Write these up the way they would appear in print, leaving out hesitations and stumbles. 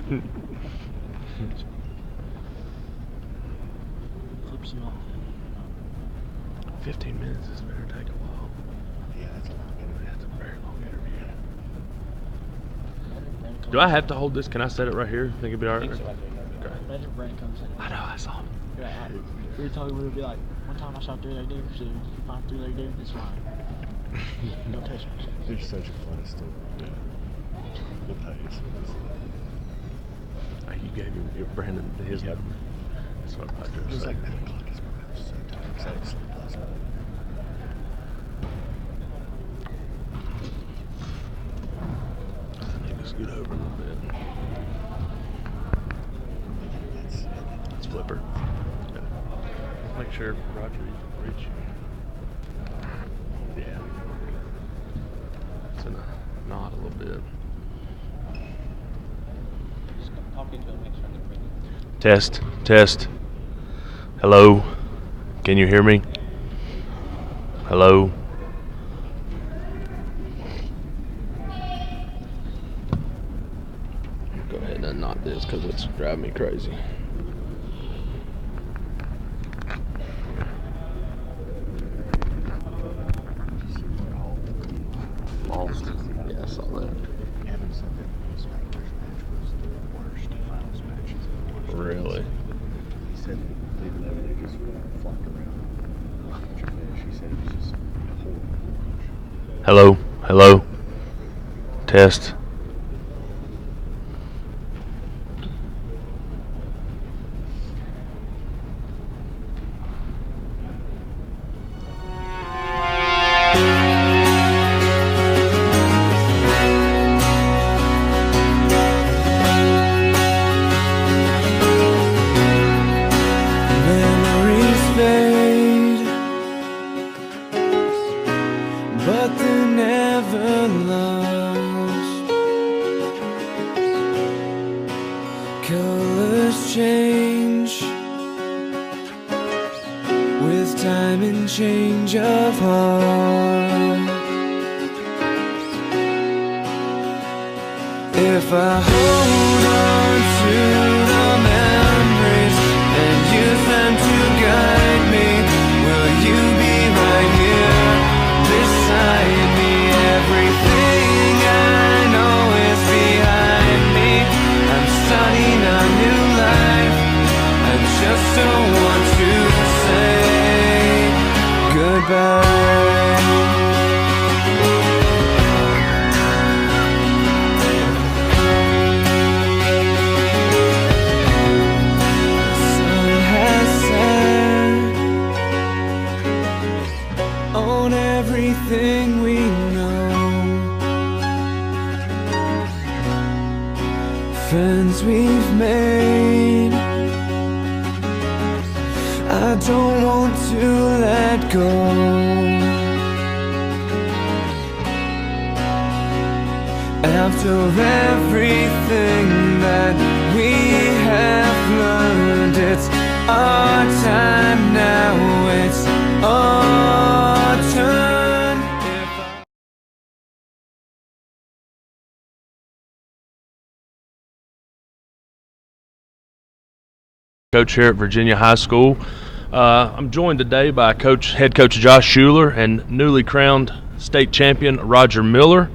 Flips you off. 15 minutes is better take a while. Yeah, that's a long interview. That's a very long interview. Do I have to hold this? Can I set it right here? Think it'd be alright? Okay. Imagine Brandon comes in. I know, I saw him. Yeah, we were talking, we would be like, one time I shot 3-leg deer, so if you find 3-leg deer, it's fine. Don't touch me. They're such a funny story. Yeah. We'll tell you some of this. You gave him your Brandon his Yep. number. That's what I It was like 9 o'clock this morning. I was so tired because I didn't sleep last night. I need to scoot over a little bit. It's Flipper. Yeah. Make sure Roger can reach you. Yeah. It's in a knot a little bit. Test, test. Hello? Can you hear me? Hello? Go ahead and unknot this because it's driving me crazy. Lost. Yeah, I saw that. Evan said that the Spectre's match was the worst finals matches in the worst. Really? He said even though they just flopped around finish, he said it was just horrible to watch. Hello? Hello? Test. Memories fade, but they're never lost. Colors change with time and change of heart. If I hold on to the memories and use them to guide me, will you be right here beside me? Everything I know is behind me. I'm starting a new life. I just don't want to say goodbye. Sun has set on everything we know. Friends we've made, I don't want to let go. After everything that we have learned, it's our time now, it's our turn. Coach here at Virginia High School. I'm joined today by head coach Josh Shuler and newly crowned state champion Roger Miller.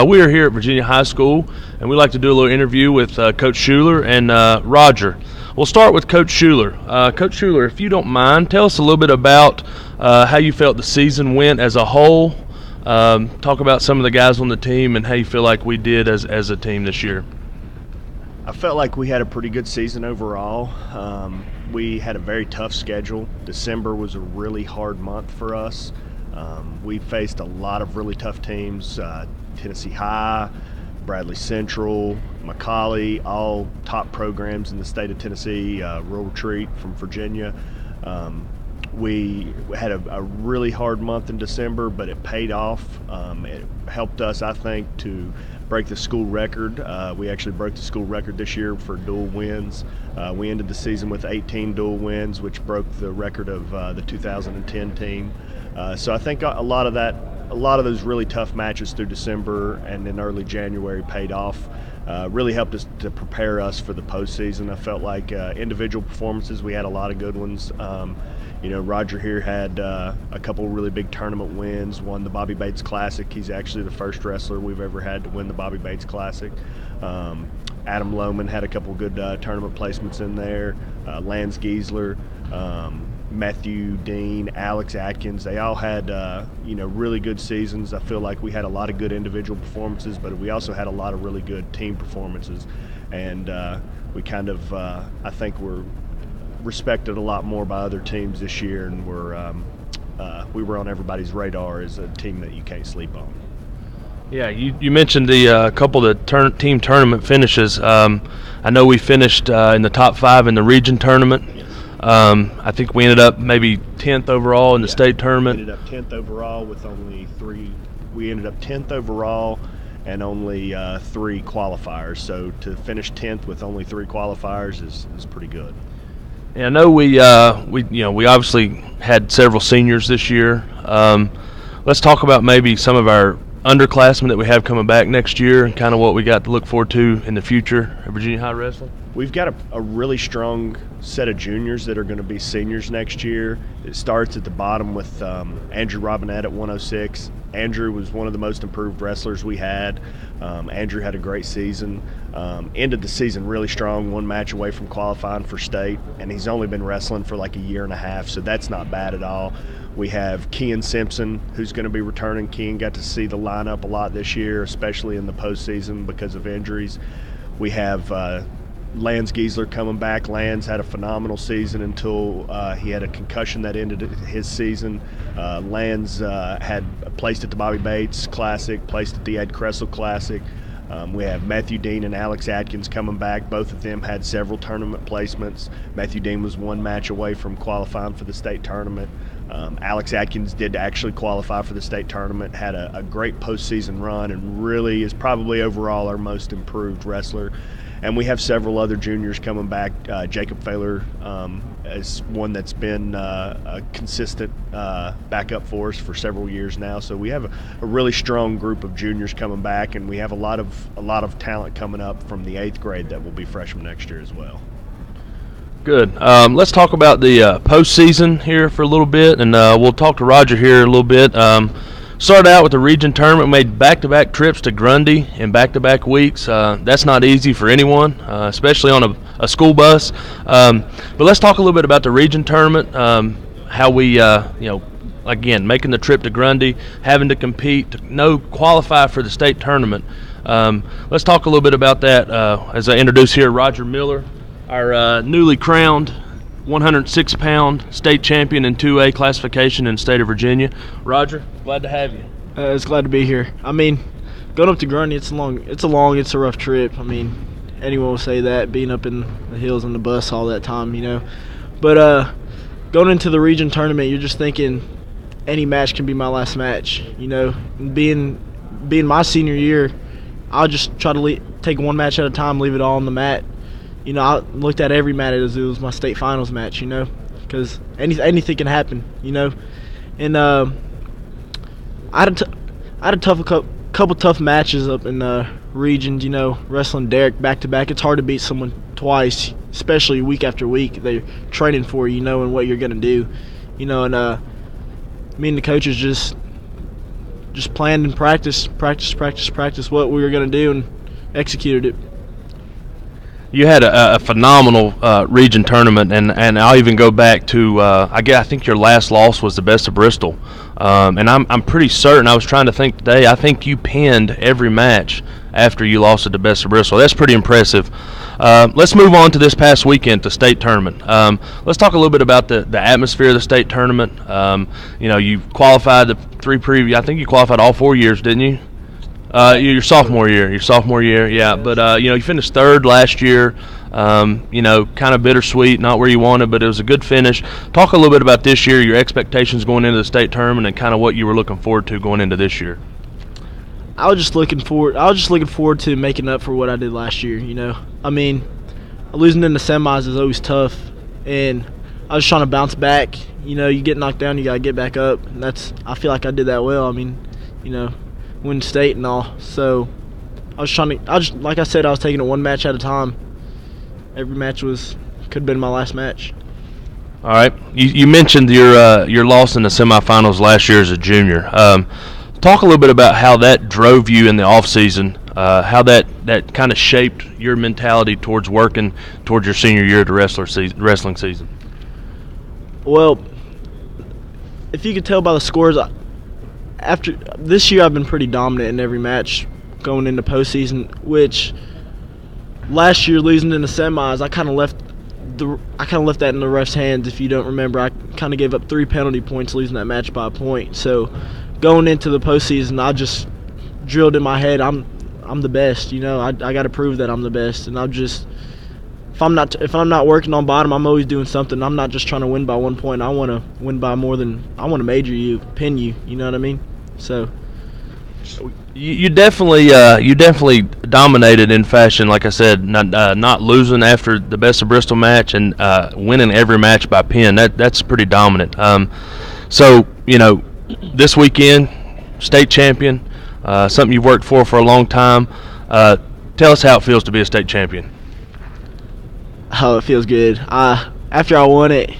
We are here at Virginia High School, and we like to do a little interview with Coach Shuler and Roger. We'll start with Coach Shuler. Coach Shuler, if you don't mind, tell us a little bit about how you felt the season went as a whole. Talk about some of the guys on the team and how you feel like we did as a team this year. I felt like we had a pretty good season overall. We had a very tough schedule. December was a really hard month for us. We faced a lot of really tough teams, Tennessee High, Bradley Central, McCallie, all top programs in the state of Tennessee, Rural Retreat from Virginia. We had a really hard month in December, but it paid off. It helped us, I think, to break the school record. We actually broke the school record this year for dual wins. We ended the season with 18 dual wins, which broke the record of the 2010 team. So I think a lot of that a lot of those really tough matches through December and in early January paid off. Really helped us to prepare us for the postseason. I felt like individual performances, we had a lot of good ones. Roger here had a couple really big tournament wins, won the Bobby Bates Classic. He's actually the first wrestler we've ever had to win the Bobby Bates Classic. Adam Lohman had a couple good tournament placements in there. Lance Giesler, Matthew Dean, Alex Atkins, they all had really good seasons. I feel like we had a lot of good individual performances, but we also had a lot of really good team performances, and we kind of I think we're respected a lot more by other teams this year, and we were on everybody's radar as a team that you can't sleep on. Yeah, you mentioned the couple of the team tournament finishes. I know we finished in the top 5 in the region tournament. I think we ended up maybe 10th overall in the state tournament. We ended up 10th overall with only 3. We ended up 10th overall and only 3 qualifiers. So to finish 10th with only 3 qualifiers is pretty good. Yeah, I know we obviously had several seniors this year. Let's talk about maybe some of our underclassmen that we have coming back next year and kind of what we got to look forward to in the future at Virginia High Wrestling. We've got a really strong set of juniors that are going to be seniors next year. It starts at the bottom with Andrew Robinette at 106. Andrew was one of the most improved wrestlers we had. Andrew had a great season. Ended the season really strong, 1 match away from qualifying for state, and he's only been wrestling for like a year and a half, so that's not bad at all. We have Kean Simpson, who's going to be returning. Kean got to see the lineup a lot this year, especially in the postseason because of injuries. We have Lance Giesler coming back. Lance had a phenomenal season until he had a concussion that ended his season. Lance had placed at the Bobby Bates Classic, placed at the Ed Kressel Classic. We have Matthew Dean and Alex Atkins coming back. Both of them had several tournament placements. Matthew Dean was 1 match away from qualifying for the state tournament. Alex Atkins did actually qualify for the state tournament, had a great postseason run, and really is probably overall our most improved wrestler. And we have several other juniors coming back. Jacob Failer is one that's been a consistent backup for us for several years now. So we have a really strong group of juniors coming back, and we have a lot of talent coming up from the 8th grade that will be freshmen next year as well. Good. Let's talk about the postseason here for a little bit, and we'll talk to Roger here a little bit. Started out with the region tournament, made back-to-back trips to Grundy in back-to-back weeks. That's not easy for anyone, especially on a school bus. But let's talk a little bit about the region tournament, how we, again, making the trip to Grundy, having to compete, to qualify for the state tournament. Let's talk a little bit about that as I introduce here Roger Miller, our newly crowned 106-pound state champion in 2A classification in the state of Virginia. Roger, glad to have you. It's glad to be here. I mean, going up to Grundy, it's a rough trip. I mean, anyone will say that, being up in the hills on the bus all that time, But going into the region tournament, you're just thinking any match can be my last match, Being my senior year, I'll just try to take 1 match at a time, leave it all on the mat. I looked at every match as it was my state finals match, because anything can happen, And I had a couple tough matches up in the regions, wrestling Derek back to back. It's hard to beat someone twice, especially week after week. They're training for you, and what you're gonna do, And me and the coaches just planned and practiced what we were gonna do and executed it. You had a phenomenal region tournament, and I'll even go back to I think your last loss was the Best of Bristol, and I'm pretty certain. I was trying to think today. I think you pinned every match after you lost at the Best of Bristol. That's pretty impressive. Let's move on to this past weekend, the state tournament. Let's talk a little bit about the atmosphere of the state tournament. You qualified the 3 previous. I think you qualified all 4 years, didn't you? Your sophomore year, yeah. But you finished 3rd last year. Kind of bittersweet, not where you wanted, but it was a good finish. Talk a little bit about this year, your expectations going into the state tournament, and kind of what you were looking forward to going into this year. I was just looking forward to making up for what I did last year. I mean, losing in the semis is always tough, and I was trying to bounce back. You get knocked down, you gotta get back up. And I feel like I did that well. I mean, win state and all. So I was like I said, I was taking it one match at a time. Every match could have been my last match. All right. You mentioned your loss in the semifinals last year as a junior. Talk a little bit about how that drove you in the off season. How that kind of shaped your mentality towards working towards your senior year of the wrestling season. Well, if you could tell by the scores, after this year I've been pretty dominant in every match going into postseason. Which last year losing in the semis, I kind of left that in the ref's hands. If you don't remember, I kind of gave up 3 penalty points losing that match by a point. So going into the postseason, I just drilled in my head, I'm the best. I got to prove that I'm the best, and if I'm not working on bottom, I'm always doing something. I'm not just trying to win by 1 point. I want to win by more than I want to major you, pin you. You know what I mean? So you definitely dominated in fashion. Like I said, not losing after the Best of Bristol match and winning every match by pin. That's pretty dominant. So this weekend, state champion, something you've worked for a long time. Tell us how it feels to be a state champion. Oh, it feels good. After I won it,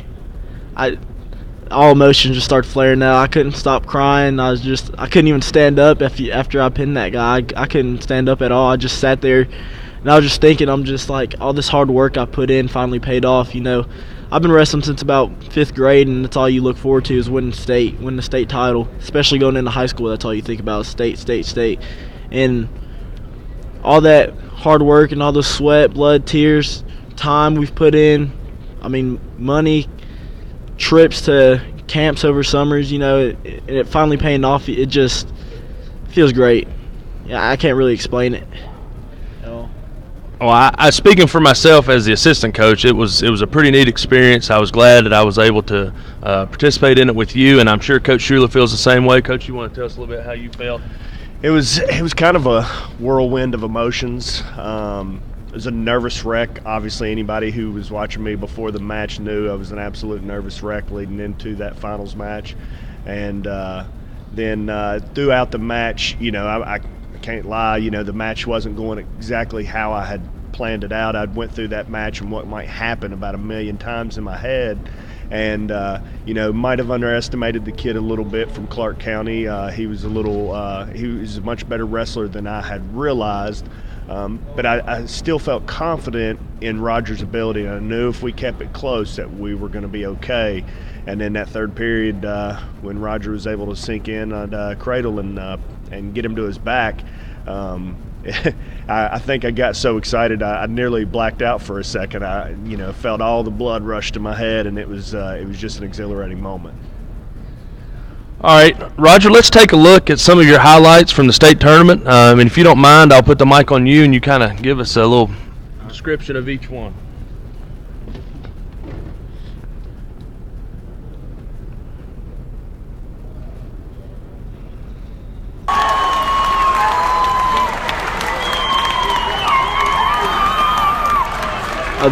all emotions just started flaring out. I couldn't stop crying. I couldn't even stand up after I pinned that guy. I couldn't stand up at all. I just sat there, and I was just thinking, I'm just like, all this hard work I put in finally paid off. I've been wrestling since about 5th grade, and that's all you look forward to is winning the state title. Especially going into high school, that's all you think about, state. And all that hard work and all the sweat, blood, tears, time we've put in, money, trips to camps over summers, and it finally paying off. It just feels great. Yeah, I can't really explain it at all. Well, I speaking for myself as the assistant coach, it was a pretty neat experience. I was glad that I was able to participate in it with you, and I'm sure Coach Shuler feels the same way. Coach, you want to tell us a little bit how you felt? It was kind of a whirlwind of emotions. It was a nervous wreck. Obviously, anybody who was watching me before the match knew I was an absolute nervous wreck leading into that finals match. And then throughout the match, I can't lie, the match wasn't going exactly how I had planned it out. I'd went through that match and what might happen about 1,000,000 times in my head. And, might have underestimated the kid a little bit from Clark County. He was a much better wrestler than I had realized. But I still felt confident in Roger's ability. I knew if we kept it close that we were going to be okay. And then that third period, when Roger was able to sink in on Cradle and get him to his back, I think I got so excited I nearly blacked out for a second. I felt all the blood rush to my head, and it was just an exhilarating moment. All right, Roger, let's take a look at some of your highlights from the state tournament. And if you don't mind, I'll put the mic on you and you kind of give us a little description of each one.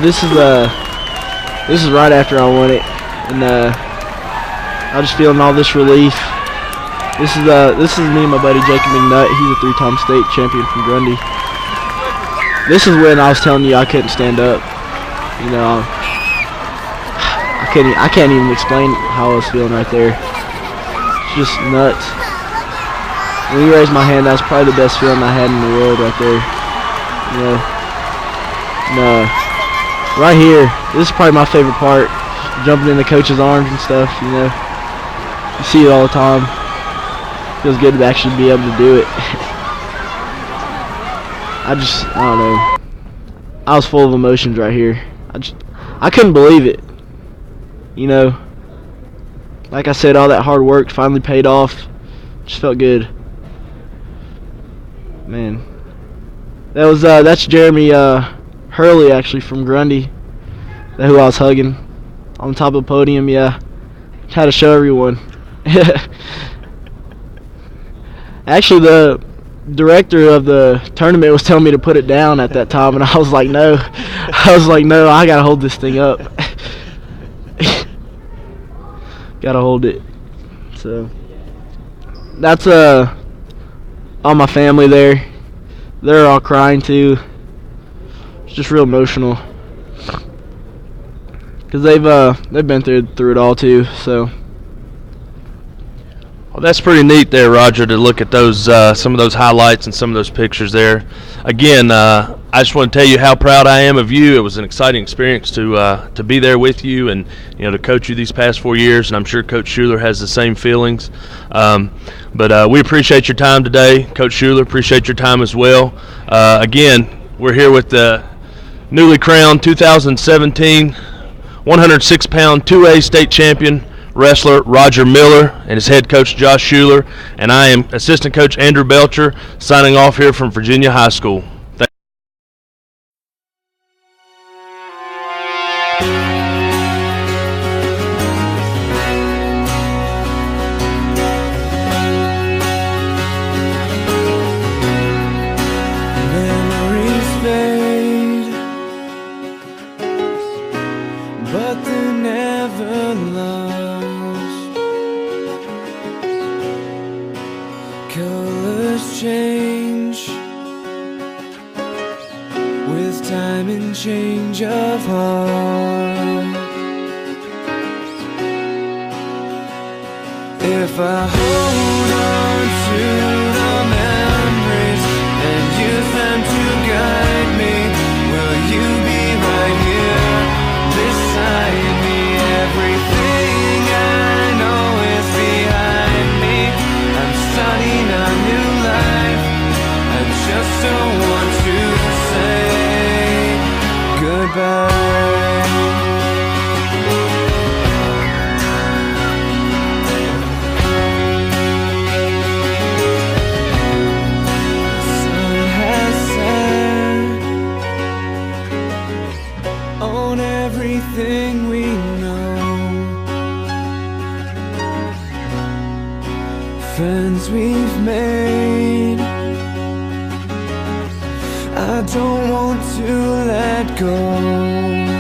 This is right after I won it, and I was just feeling all this relief. This is me and my buddy Jacob McNutt. He's a 3-time state champion from Grundy. This is when I was telling you I couldn't stand up. I can't even explain how I was feeling right there. It's just nuts. When you raised my hand, that was probably the best feeling I had in the world right there. Right here, this is probably my favorite part. Jumping in the coach's arms and stuff, You see it all the time. Feels good to actually be able to do it. I don't know. I was full of emotions right here. I couldn't believe it. Like I said, all that hard work finally paid off. Just felt good. Man. That's Jeremy Hurley actually from Grundy. That's who I was hugging on top of the podium. Yeah. Had to show everyone. Actually, the director of the tournament was telling me to put it down at that time, and I was like, no. I gotta hold this thing up. Gotta hold it. So that's all my family there. They're all crying too. It's just real emotional because they've been through it all too. So. Well, that's pretty neat there, Roger, to look at those some of those highlights and some of those pictures there. Again, I just want to tell you how proud I am of you. It was an exciting experience to be there with you and to coach you these past 4 years, and I'm sure Coach Shuler has the same feelings. But we appreciate your time today, Coach Shuler. Appreciate your time as well. Again, we're here with the newly crowned 2017 106-pound 2A state champion wrestler Roger Miller and his head coach Josh Shuler, and I am assistant coach Andrew Belcher signing off here from Virginia High School. Memories fade, but they're never lost. Colors change with time and change of heart. If I hold on to the memories and use them to guide me, will you be right here beside me? Everything I know is behind me. I'm starting a new life. I just don't want to say goodbye. Sun has set on everything we know. Friends we've made, I don't want to let go.